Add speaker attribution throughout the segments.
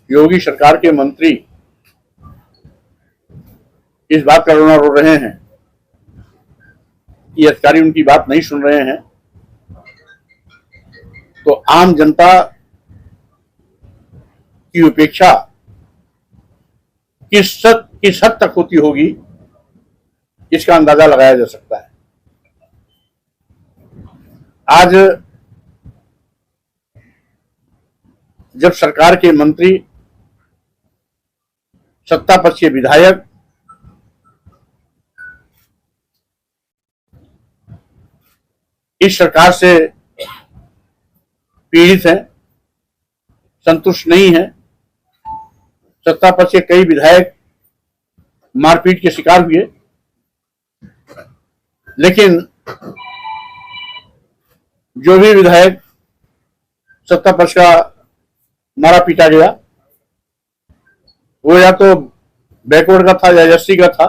Speaker 1: योगी सरकार के मंत्री इस बात का रोना रो रहे हैं कि अधिकारी उनकी बात नहीं सुन रहे हैं, तो आम जनता की उपेक्षा किस हद तक होती होगी, इसका अंदाजा लगाया जा सकता है। आज जब सरकार के मंत्री, सत्ता पक्ष के विधायक इस सरकार से पीड़ित हैं, संतुष्ट नहीं हैं, सत्ता पक्ष के कई विधायक मारपीट के शिकार हुए, लेकिन जो भी विधायक सत्ता पक्ष का मारा पीटा गया वो या तो बैकवर्ड का था या एससी का था।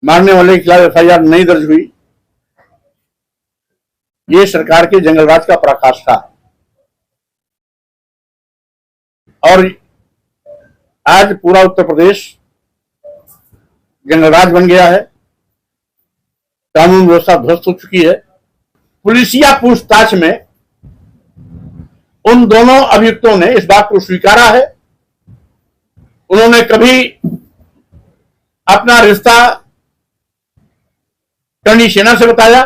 Speaker 1: मारने वाले के खिलाफ एफआईआर नहीं दर्ज हुई। ये सरकार के जंगलराज का पराकाष्ठा है। और आज पूरा उत्तर प्रदेश जंगलराज बन गया है, कानून व्यवस्था ध्वस्त हो चुकी है। पुलिसिया पूछताछ में उन दोनों अभियुक्तों ने इस बात को स्वीकारा है, उन्होंने कभी अपना रिश्ता करनी सेना से बताया,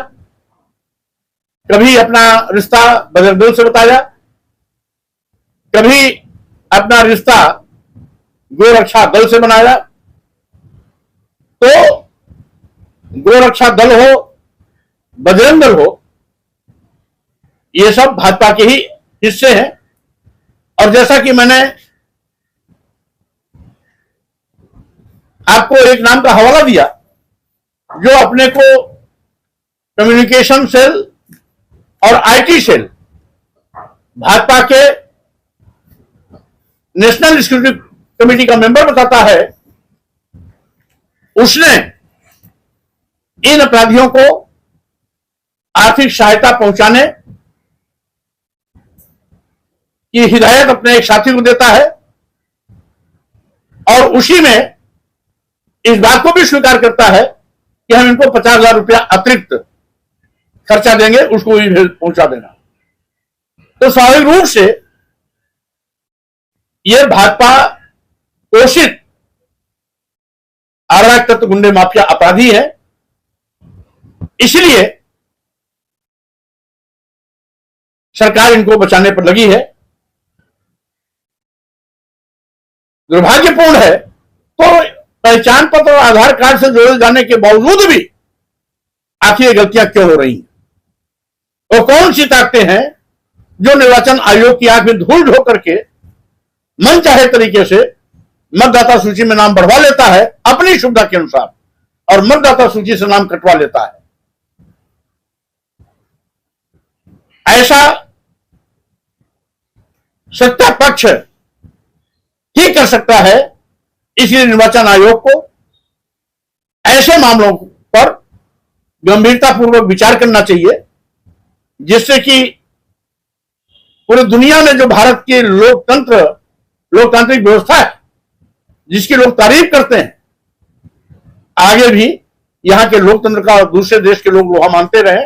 Speaker 1: कभी अपना रिश्ता बजरंग दल से बताया, कभी अपना रिश्ता गोरक्षा दल से बनाया। तो गोरक्षा दल हो, बजरंग दल हो, ये सब भाजपा के ही हिस्से हैं। और जैसा कि मैंने आपको एक नाम का हवाला दिया, जो अपने को कम्युनिकेशन सेल और आईटी सेल भाजपा के नेशनल सिक्योरिटी कमेटी का मेंबर बताता है, उसने इन अपराधियों को आर्थिक सहायता पहुंचाने की हिदायत अपने एक साथी को देता है और उसी में इस बात को भी स्वीकार करता है कि हम इनको 50,000 रुपया अतिरिक्त खर्चा देंगे, उसको भी पहुंचा देना। तो स्वाभाविक रूप से यह भाजपा पोषित अराजक तत्व गुंडे माफिया अपराधी है। इसलिए सरकार इनको बचाने पर लगी है। दुर्भाग्यपूर्ण है तो पहचान पत्र और आधार कार्ड से जोड़े जाने के बावजूद भी आखिर गलतियां क्यों हो रही हैं? वो कौन सी ताकतें हैं जो निर्वाचन आयोग की आंख में धूल ढो करके मन चाहे तरीके से मतदाता सूची में नाम बढ़वा लेता है अपनी सुविधा के अनुसार और मतदाता सूची से नाम कटवा लेता है? ऐसा सत्ता पक्ष ही कर सकता है। इसलिए निर्वाचन आयोग को ऐसे मामलों पर गंभीरतापूर्वक विचार करना चाहिए, जिससे कि पूरी दुनिया में जो भारत की लोकतांत्रिक व्यवस्था है, जिसकी लोग तारीफ करते हैं, आगे भी यहां के लोकतंत्र का और दूसरे देश के लोग लोहा मानते रहे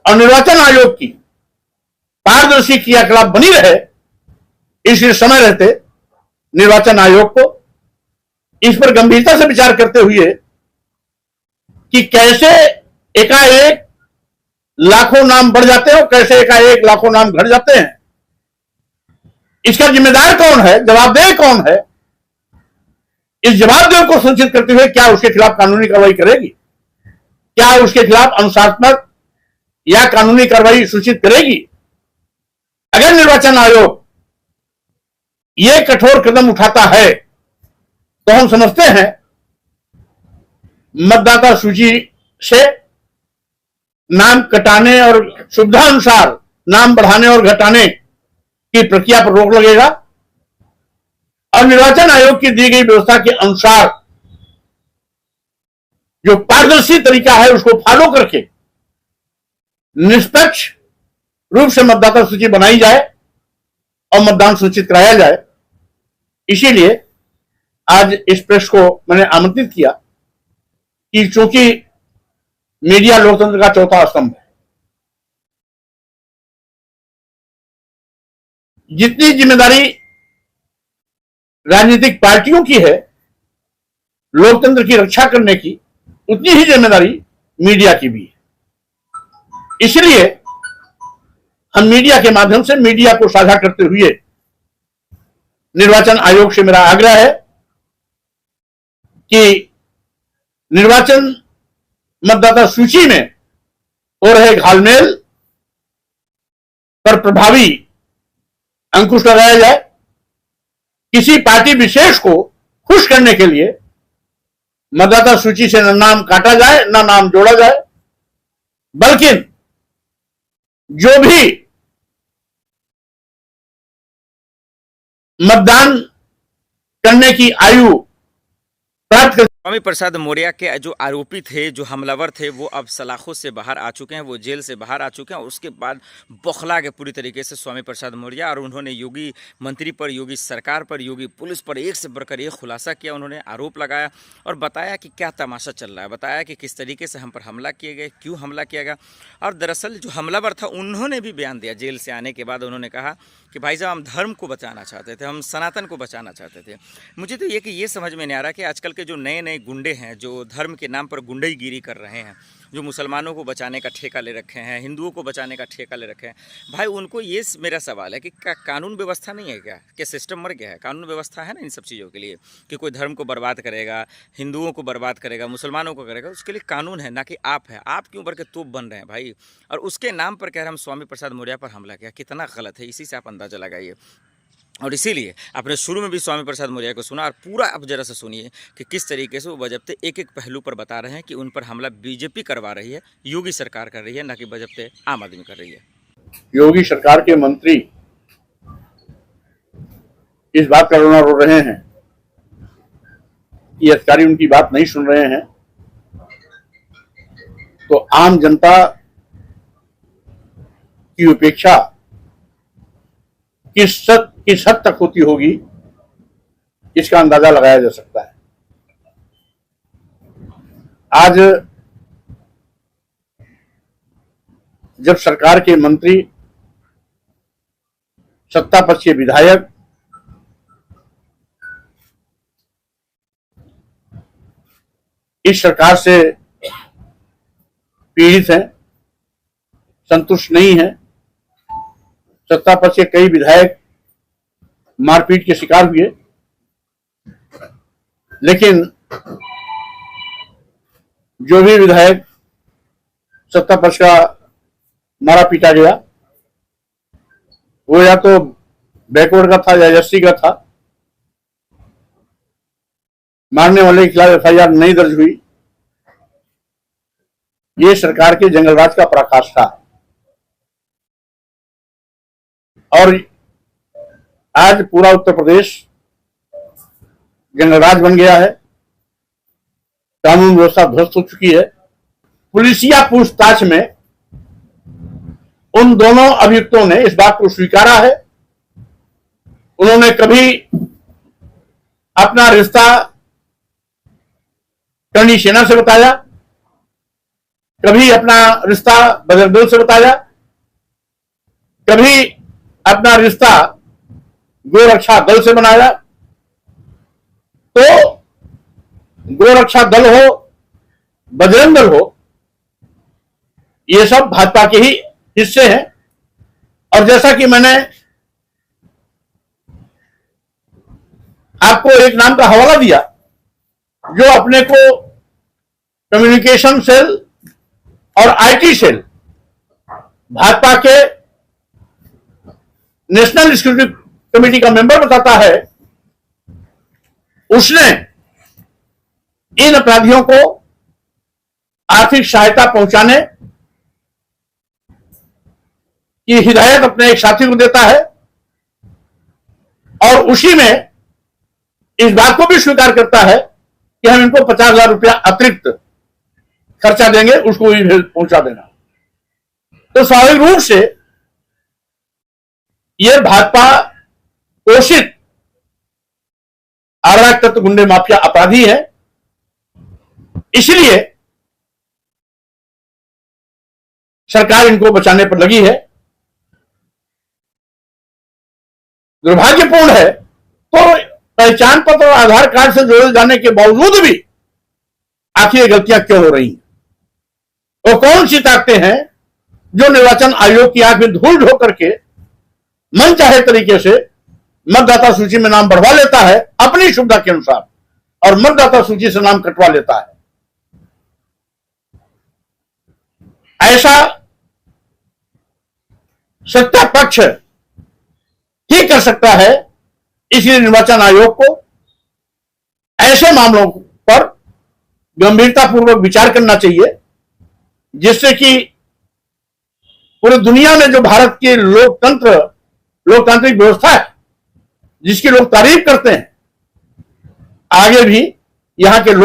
Speaker 1: और निर्वाचन आयोग की पारदर्शी क्रियाकलाप बनी रहे। इसलिए समय रहते निर्वाचन आयोग को इस पर गंभीरता से विचार करते हुए कि कैसे एकाएक लाखों नाम बढ़ जाते हैं और कैसे एकाएक लाखों नाम घट जाते हैं, इसका जिम्मेदार कौन है, जवाबदेह कौन है, इस जवाबदेह को सुनिश्चित करते हुए क्या उसके खिलाफ कानूनी कार्रवाई करेगी, क्या उसके खिलाफ अनुशासनात्मक या कानूनी कार्रवाई सूचित करेगी। अगर निर्वाचन आयोग ये कठोर कदम उठाता है तो हम समझते हैं मतदाता सूची से नाम कटाने और सुविधा अनुसार नाम बढ़ाने और घटाने की प्रक्रिया पर रोक लगेगा और निर्वाचन आयोग की दी गई व्यवस्था के अनुसार जो पारदर्शी तरीका है उसको फॉलो करके निष्पक्ष रूप से मतदाता सूची बनाई जाए और मतदान सुनिश्चित कराया जाए। इसीलिए आज इस प्रेस को मैंने आमंत्रित किया कि चूंकि मीडिया लोकतंत्र का चौथा स्तंभ है, जितनी जिम्मेदारी राजनीतिक पार्टियों की है लोकतंत्र की रक्षा करने की, उतनी ही जिम्मेदारी मीडिया की भी है। इसलिए हम मीडिया के माध्यम से मीडिया को साझा करते हुए निर्वाचन आयोग से मेरा आग्रह है कि निर्वाचन मतदाता सूची में हो रहे घालमेल पर प्रभावी अंकुश लगाया जाए। किसी पार्टी विशेष को खुश करने के लिए मतदाता सूची से न नाम काटा जाए न नाम जोड़ा जाए, बल्कि जो भी मतदान करने की आयु प्राप्त कर
Speaker 2: स्वामी प्रसाद मौर्य के जो आरोपी थे, जो हमलावर थे, वो अब सलाखों से बाहर आ चुके हैं, वो जेल से बाहर आ चुके हैं। उसके बाद बौखला के पूरी तरीके से स्वामी प्रसाद मौर्य, और उन्होंने योगी मंत्री पर, योगी सरकार पर, योगी पुलिस पर एक से बढ़कर एक खुलासा किया। उन्होंने आरोप लगाया और बताया कि क्या तमाशा चल रहा है, बताया कि किस तरीके से हम पर हमला किए गए, क्यों हमला किया गया। और दरअसल जो हमलावर था उन्होंने भी बयान दिया जेल से आने के बाद। उन्होंने कहा कि भाई साहब, हम धर्म को बचाना चाहते थे, हम सनातन को बचाना चाहते थे। मुझे तो ये समझ में नहीं आ रहा कि आजकल के जो नए नए गुंडे हैं, जो धर्म के नाम पर गुंडाईगिरी कर रहे हैं, जो मुसलमानों को बचाने का ठेका ले रखे हैं, हिंदुओं को बचाने का ठेका ले रखे हैं, भाई उनको ये मेरा सवाल है कि क्या कानून व्यवस्था नहीं है क्या सिस्टम मर गया है? कानून व्यवस्था है ना इन सब चीज़ों के लिए कि कोई धर्म को बर्बाद करेगा, हिंदुओं को बर्बाद करेगा, मुसलमानों को करेगा, उसके लिए कानून है, ना कि आप है। आप क्यों बढ़ के तोप बन रहे हैं भाई? और उसके नाम पर कह रहे हम स्वामी प्रसाद मौर्य पर हमला किया, कितना गलत है, इसी से आप अंदाज़ा लगाइए। और इसीलिए आपने शुरू में भी स्वामी प्रसाद मौर्य को सुना, और पूरा आप जरा से सुनिए कि किस तरीके से वो बजब्ते एक एक पहलू पर बता रहे हैं कि उन पर हमला बीजेपी करवा रही है, योगी सरकार कर रही है, ना कि बजब्ते आम आदमी कर रही है।
Speaker 1: योगी सरकार के मंत्री इस बात का रोना रो रहे हैं कि अधिकारी उनकी बात नहीं सुन रहे हैं, तो आम जनता की उपेक्षा किस हद तक होती होगी, इसका अंदाजा लगाया जा सकता है। आज जब सरकार के मंत्री, सत्ता पक्ष के विधायक इस सरकार से पीड़ित हैं, संतुष्ट नहीं हैं, सत्ता पक्ष के कई विधायक मारपीट के शिकार हुए, लेकिन जो भी विधायक सत्ता पक्ष का मारा पीटा गया, वो या तो बैकवर्ड का था या एससी का था। मारने वाले के खिलाफ एफआईआर नहीं दर्ज हुई। ये सरकार के जंगलराज का पराकाष्ठा था। और आज पूरा उत्तर प्रदेश जंगलराज बन गया है, कानून व्यवस्था ध्वस्त हो चुकी है। पुलिसिया पूछताछ में उन दोनों अभियुक्तों ने इस बात को स्वीकारा है, उन्होंने कभी अपना रिश्ता करनी सेना से बताया, कभी अपना रिश्ता बजरंग दल से बताया, कभी अपना रिश्ता गोरक्षा दल से बनाया। तो गोरक्षा दल हो, बजरंग दल हो, ये सब भाजपा के ही हिस्से हैं। और जैसा कि मैंने आपको एक नाम का हवाला दिया, जो अपने को कम्युनिकेशन सेल और आईटी सेल भाजपा के नेशनल सिक्योरिटी कमेटी का मेंबर बताता है, उसने इन अपराधियों को आर्थिक सहायता पहुंचाने की हिदायत अपने एक साथी को देता है, और उसी में इस बात को भी स्वीकार करता है कि हम इनको 50,000 रुपया अतिरिक्त खर्चा देंगे, उसको भी पहुंचा देना। तो स्वाभाविक रूप से यह भाजपा पोषित अराजक तत्व गुंडे माफिया अपराधी है। इसलिए सरकार इनको बचाने पर लगी है। दुर्भाग्यपूर्ण है तो पहचान पत्र और आधार कार्ड से जोड़े जाने के बावजूद भी आखिर ये गलतियां क्यों हो रही हैं? वो कौन सी ताकतें हैं जो निर्वाचन आयोग की आंख में धूल झोंक करके मन चाहे तरीके से मतदाता सूची में नाम बढ़वा लेता है अपनी सुविधा के अनुसार और मतदाता सूची से नाम कटवा लेता है। ऐसा सत्ता पक्ष ही कर सकता है। इसलिए निर्वाचन आयोग को ऐसे मामलों पर गंभीरतापूर्वक विचार करना चाहिए, जिससे कि पूरी दुनिया में जो भारत की लोकतांत्रिक व्यवस्था है, जिसकी लोग तारीफ करते हैं, आगे भी यहां के लोग